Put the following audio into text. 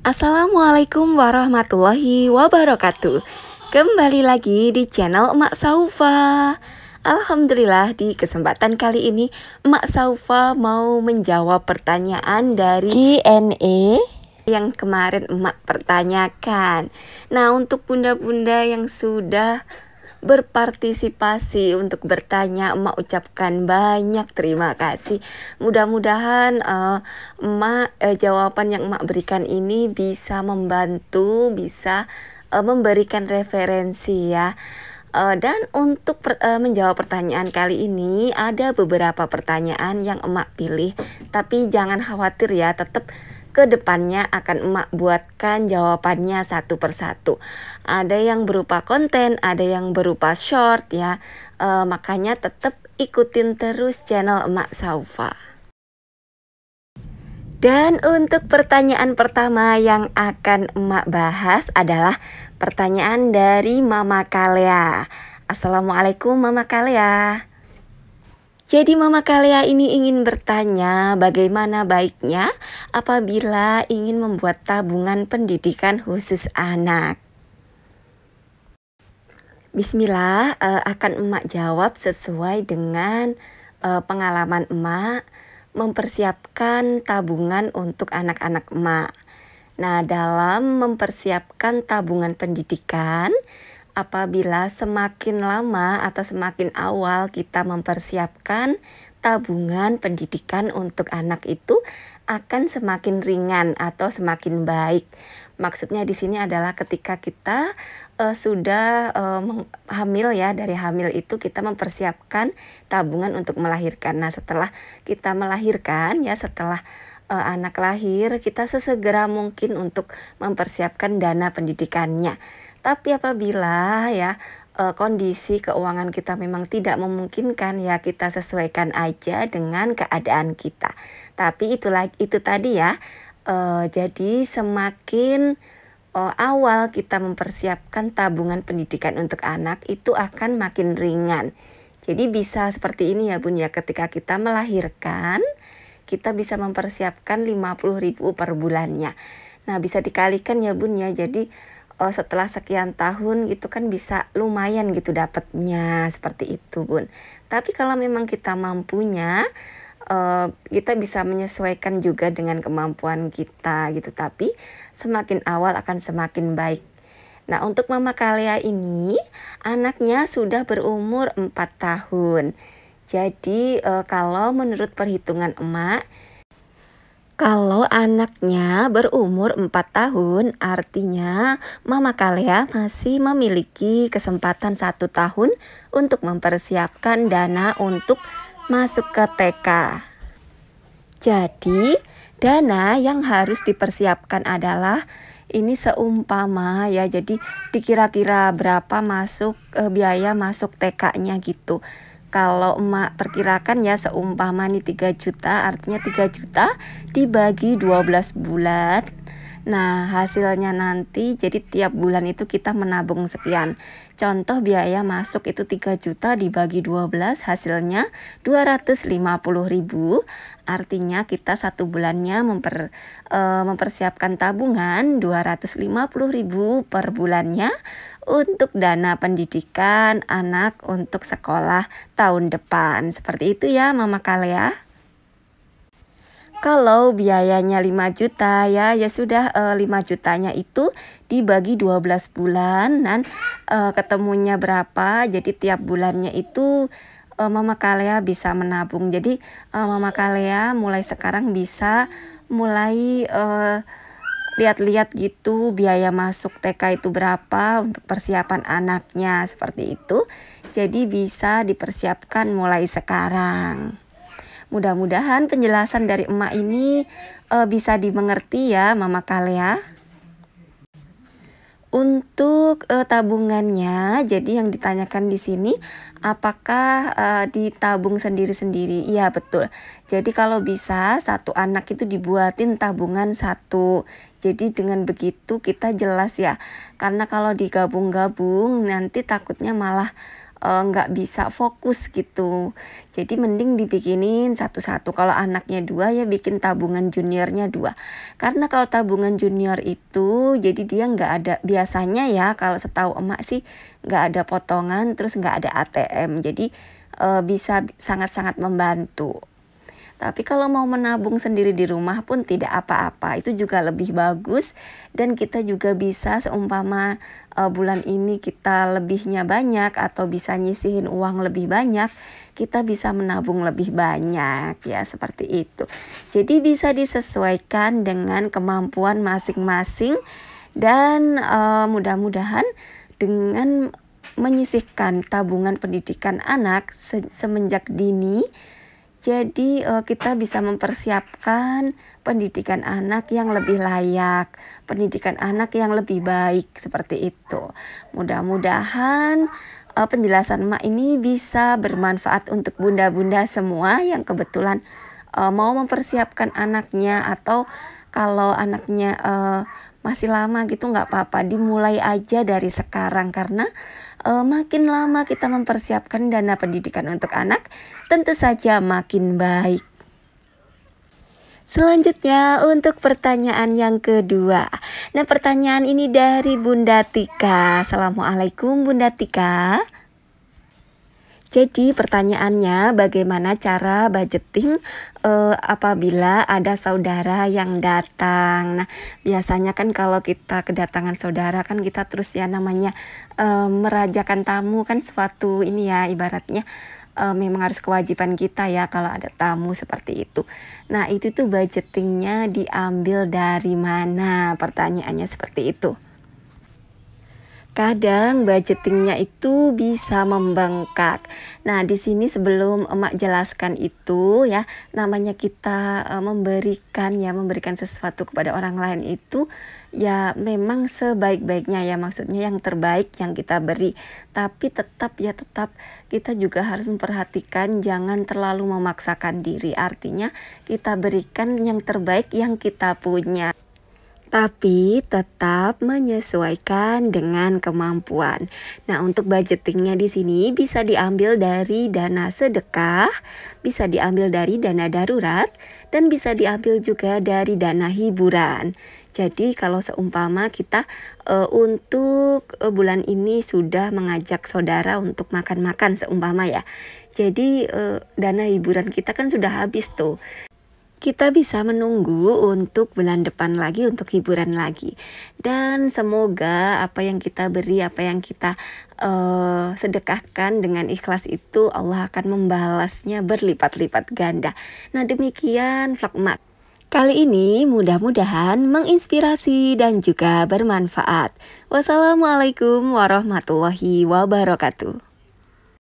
Assalamualaikum warahmatullahi wabarakatuh. Kembali lagi di channel Emak Saufa. Alhamdulillah, di kesempatan kali ini Emak Saufa mau menjawab pertanyaan dari Q&A yang kemarin Emak pertanyakan. Nah, untuk bunda-bunda yang sudah berpartisipasi untuk bertanya, emak ucapkan banyak terima kasih. Mudah-mudahan jawaban yang emak berikan ini bisa membantu, bisa memberikan referensi ya. Dan untuk menjawab pertanyaan kali ini ada beberapa pertanyaan yang emak pilih, tapi jangan khawatir ya, tetap ke depannya akan emak buatkan jawabannya satu persatu. Ada yang berupa konten, ada yang berupa short ya. Makanya tetap ikutin terus channel Emak Saufa. Dan untuk pertanyaan pertama yang akan emak bahas adalah pertanyaan dari Mama Kalea. Assalamualaikum Mama Kalea. Jadi Mama Kalea ini ingin bertanya bagaimana baiknya apabila ingin membuat tabungan pendidikan khusus anak. Bismillah, akan emak jawab sesuai dengan pengalaman emak mempersiapkan tabungan untuk anak-anak emak. Nah, dalam mempersiapkan tabungan pendidikan, apabila semakin lama atau semakin awal kita mempersiapkan tabungan pendidikan untuk anak itu akan semakin ringan atau semakin baik. Maksudnya di sini adalah ketika kita sudah hamil ya, dari hamil itu kita mempersiapkan tabungan untuk melahirkan. Nah, setelah kita melahirkan ya, setelah anak lahir, kita sesegera mungkin untuk mempersiapkan dana pendidikannya. Tapi apabila ya kondisi keuangan kita memang tidak memungkinkan, ya kita sesuaikan aja dengan keadaan kita. Tapi itu tadi ya, jadi semakin awal kita mempersiapkan tabungan pendidikan untuk anak itu akan makin ringan. Jadi bisa seperti ini ya Bun ya, ketika kita melahirkan kita bisa mempersiapkan 50.000 per bulannya. Nah, bisa dikalikan ya Bun ya, jadi setelah sekian tahun gitu kan bisa lumayan gitu dapatnya, seperti itu Bun. Tapi kalau memang kita mampunya, kita bisa menyesuaikan juga dengan kemampuan kita gitu, tapi semakin awal akan semakin baik. Nah, untuk Mama Kalea ini anaknya sudah berumur 4 tahun. Jadi kalau menurut perhitungan emak, kalau anaknya berumur 4 tahun, artinya Mama Kalea masih memiliki kesempatan 1 tahun untuk mempersiapkan dana untuk masuk ke TK. Jadi, dana yang harus dipersiapkan adalah ini seumpama ya, jadi dikira-kira berapa masuk biaya masuk TK-nya gitu. Kalau emak perkirakan ya, seumpama nih 3 juta, artinya 3 juta dibagi 12 bulan. Nah, hasilnya nanti jadi tiap bulan itu kita menabung sekian. Contoh biaya masuk itu 3 juta dibagi 12, hasilnya 250.000. Artinya kita satu bulannya mempersiapkan tabungan 250.000 per bulannya untuk dana pendidikan anak untuk sekolah tahun depan. Seperti itu ya Mama Kalea. Kalau biayanya 5 juta ya sudah, 5 jutanya itu dibagi 12 bulan dan ketemunya berapa. Jadi tiap bulannya itu Mama Kalea bisa menabung. Jadi Mama Kalea mulai sekarang bisa mulai lihat-lihat gitu biaya masuk TK itu berapa untuk persiapan anaknya, seperti itu. Jadi bisa dipersiapkan mulai sekarang. Mudah-mudahan penjelasan dari emak ini bisa dimengerti ya Mama Kalea. Untuk tabungannya, jadi yang ditanyakan di sini apakah ditabung sendiri-sendiri? Iya betul. Jadi kalau bisa satu anak itu dibuatin tabungan satu. Jadi dengan begitu kita jelas ya. Karena kalau digabung-gabung nanti takutnya malah nggak bisa fokus gitu. Jadi mending dibikinin satu-satu, kalau anaknya 2 ya bikin tabungan juniornya 2. Karena kalau tabungan junior itu jadi dia nggak ada, biasanya ya kalau setahu emak sih nggak ada potongan, terus nggak ada ATM. Jadi bisa sangat-sangat membantu. Tapi kalau mau menabung sendiri di rumah pun tidak apa-apa, itu juga lebih bagus. Dan kita juga bisa seumpama bulan ini kita lebihnya banyak atau bisa nyisihin uang lebih banyak, kita bisa menabung lebih banyak ya, seperti itu. Jadi bisa disesuaikan dengan kemampuan masing-masing. Dan mudah-mudahan dengan menyisihkan tabungan pendidikan anak semenjak dini, jadi kita bisa mempersiapkan pendidikan anak yang lebih layak, pendidikan anak yang lebih baik, seperti itu. Mudah-mudahan penjelasan emak ini bisa bermanfaat untuk bunda-bunda semua yang kebetulan mau mempersiapkan anaknya, atau kalau anaknya masih lama gitu nggak apa-apa, dimulai aja dari sekarang. Karena makin lama kita mempersiapkan dana pendidikan untuk anak, tentu saja makin baik. Selanjutnya untuk pertanyaan yang kedua. Nah, pertanyaan ini dari Bunda Tika. Assalamualaikum Bunda Tika. Jadi pertanyaannya, bagaimana cara budgeting apabila ada saudara yang datang. Nah, biasanya kan kalau kita kedatangan saudara kan kita terus ya namanya merajakan tamu kan suatu ini ya, ibaratnya memang harus kewajiban kita ya kalau ada tamu seperti itu. Nah, itu tuh budgetingnya diambil dari mana? Pertanyaannya seperti itu. Kadang budgetingnya itu bisa membengkak. Nah, di sini sebelum emak jelaskan itu ya, namanya kita memberikan sesuatu kepada orang lain itu ya memang sebaik-baiknya ya, maksudnya yang terbaik yang kita beri. Tapi tetap kita juga harus memperhatikan jangan terlalu memaksakan diri. Artinya kita berikan yang terbaik yang kita punya, tapi tetap menyesuaikan dengan kemampuan. Nah, untuk budgetingnya di sini bisa diambil dari dana sedekah, bisa diambil dari dana darurat, dan bisa diambil juga dari dana hiburan. Jadi kalau seumpama kita untuk bulan ini sudah mengajak saudara untuk makan-makan seumpama ya. Jadi dana hiburan kita kan sudah habis tuh. Kita bisa menunggu untuk bulan depan lagi untuk hiburan lagi. Dan semoga apa yang kita beri, apa yang kita sedekahkan dengan ikhlas itu Allah akan membalasnya berlipat-lipat ganda. Nah, demikian vlog emak kali ini, mudah-mudahan menginspirasi dan juga bermanfaat. Wassalamualaikum warahmatullahi wabarakatuh.